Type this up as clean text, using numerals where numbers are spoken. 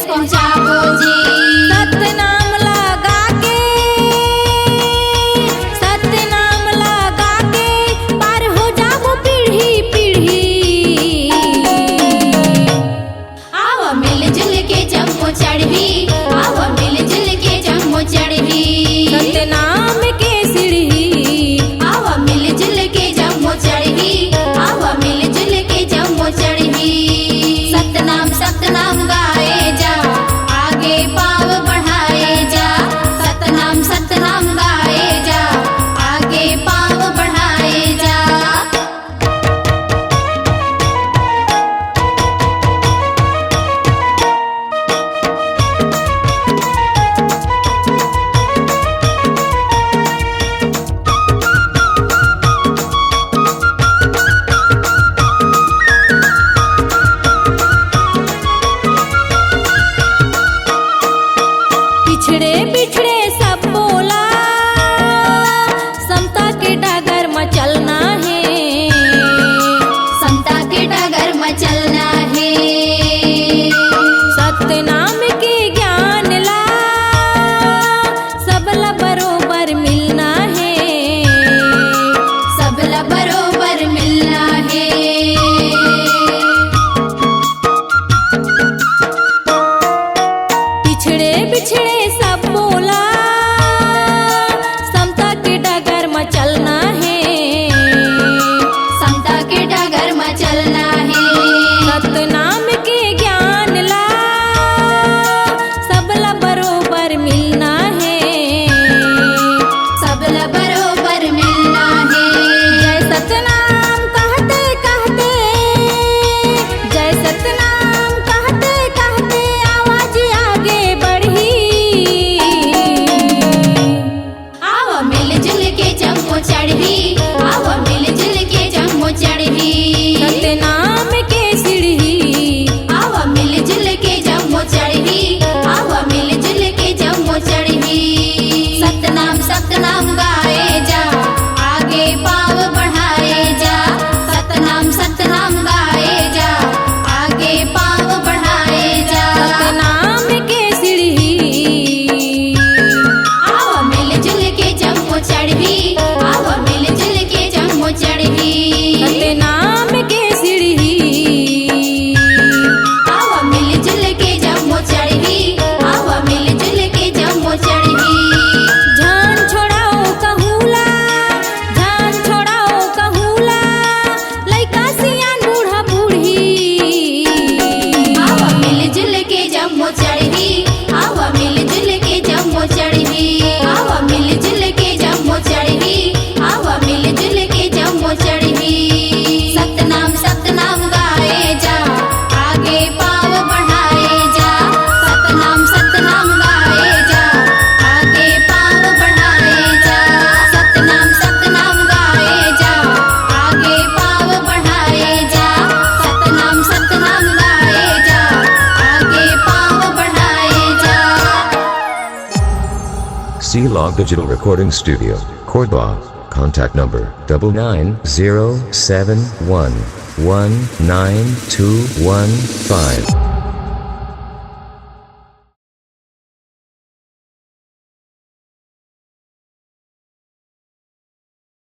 संदेश पहुँचाबो जी। सतनाम लगा के, सतनाम लगा के पार हो जाबो पीढ़ी पीढ़ी। आवा मिलजुल के जम्मू चढ़ी, आवा मिलजुल के जम्मू चढ़ी। सतनाम के सीढ़ी, आवा मिलजुल के जम्मू चढ़ी, आवा मिलजुल के जम्मू चढ़ी। सतनाम सतनाम गाए जा, आगे पाँव बढ़ाए जा। सतनाम सतनाम गाए जा, आगे पाँव बढ़ाए जा। पिछड़े पिछड़े सब बोला, समता के डगर में चलना है। समता के डगर में चलना है। सतनाम के ज्ञान ला, सबला बरोबर मिलना है। सबला बरोबर मिलना है। पिछड़े पिछड़े सब बोला, समता के डगर में चलना है। समता के डगर में चलना है। सतनाम के ज्ञान ला, सबला बरोबर मिलना है। सबला बरोबर मिलना है। जय सतनाम कहते कहते, जय सतनाम कहते कहते आवाज आगे बढ़ी। आवा मिलजुल के जम्मू चढ़ी, आवा मिलजुल के जम्मू चढ़ी। सतनाम के सीढ़ी, आवा मिलजुल के जम्मू चढ़ी, आवा मिलजुल के जम्मू चढ़ी। सतनाम सतनाम गाए जा, आगे पाँव बढ़ाए जा। सतनाम सतनाम गाए जा, आगे पाँव बढ़ाए जा। सतनाम के सीढ़ी, आवा मिलजुल के जम्मू चढ़ी, आवा मिलजुल के जम्मू चढ़ी। सतनाम के सीढ़ी, आवा मिलजुल के जम्मू चढ़ी, आवा मिलजुल के जम्मू चढ़ी। जान छोड़ाओ कहूला, जान छोड़ाओ कहूला, लइका सियान बूढ़ा बूढ़ी। आवा मिलजुल के जम्मू चढ़ी, आवा मिलजुल के जम्मू चढ़ी। आवा मिलजुल के जम्मू चढ़ी, आवा मिलजुल के जम्मू चढ़ी। सतनाम सतनाम गाए जा, आगे पाँव बढ़ाए जा। सतनाम सतनाम गाए जा, आगे पाँव बढ़ाए जा। सतनाम सतनाम गाए जा, आगे पाँव बढ़ाए जा। सतनाम सतनाम गाए जा, आगे पाँव बढ़ाए जा। C-Log Digital Recording Studio, Cordoba. Contact number 99071192115.